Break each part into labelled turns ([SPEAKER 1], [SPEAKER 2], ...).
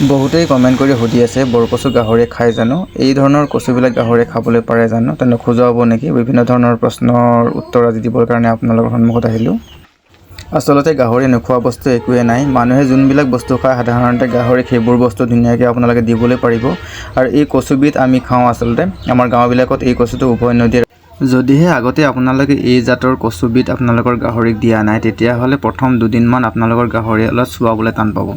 [SPEAKER 1] বহুতেই কমেন্ট কৰি সুধি আছে বৰকচু গাহৰি খাই জানো এই ধৰণৰ কচুবিলাক গাহৰি খাবলৈ পাৰে জানো তেনে খোজা হ'ব নেকি বিভিন্ন ধৰণৰ প্ৰশ্নৰ উত্তৰ আজি দিবৰ কাৰণে আপোনালোকৰ সন্মুখত আহিলো আসলতে গাহৰি নোখোৱা বস্তু একোৱে নাই মানুহে যোনবিলাক বস্তু খায় সাধাৰণতে গাহৰি সেইবোৰ বস্তু ধুনীয়াকৈ আপোনালোকে দিবলৈ পাৰিব আৰু এই কচুবিধ আমি খাওঁ আসলতে আমাৰ গাঁওবিলাকত এই কচুটো উভয় নদীৰ যদিহে আগতে আপোনালোকে এই জাতৰ কচুবিধ আপোনালোকৰ গাহৰিক দিয়া নাই তেতিয়াহ'লে প্ৰথম দুদিনমান আপোনালোকৰ গাহৰি অলপ চুৱাবলৈ টান পাব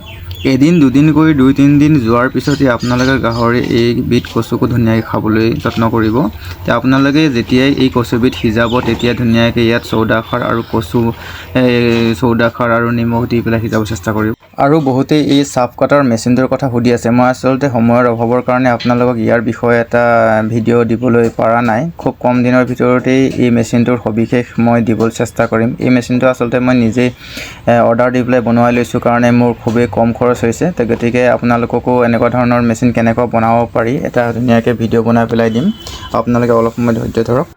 [SPEAKER 1] এদিন দুদিন কৰি 2-3 দিন যোৱাৰ পিছতে আপোনালোকে গাহৰি এই বিধ কচুকো ধুনীয়াকৈ খাবলৈ যত্ন কৰিব তে আপোনালোকে যেতিয়াই এই কচুবিধ সিজাব তেতিয়া ধুনীয়াকৈ ইয়াত চৌদা খাৰ আৰু কচু চৌদা খাৰ আৰু নিমখ দি পেলাই সিজাব চেষ্টা কৰিব আৰু বহুতেই এই চাফ কাটাৰ মেচিনটোৰ কথা সুধি আছে মই আসলতে সময়ৰ অভাৱৰ কাৰণে আপোনালোকক ইয়াৰ বিষয়ে এটা ভিডিঅ' দিবলৈ পৰা নাই খুব কম দিনৰ ভিতৰতেই এই মেচিনটোৰ সবিশেষ মই দিবলৈ চেষ্টা কৰিম এই মেচিনটো আসলতে মই নিজে অৰ্ডাৰ দি পেলাই বনাই লৈছোঁ কাৰণে মোৰ খুবেই কম খৰচ হৈছে তো গতিকে আপোনালোককো এনেকুৱা ধৰণৰ মেচিন কেনেকৈ বনাব পাৰি এটা ধুনীয়াকৈ ভিডিঅ' বনাই পেলাই দিম আপোনালোকে অলপ সময় ধৈৰ্য ধৰক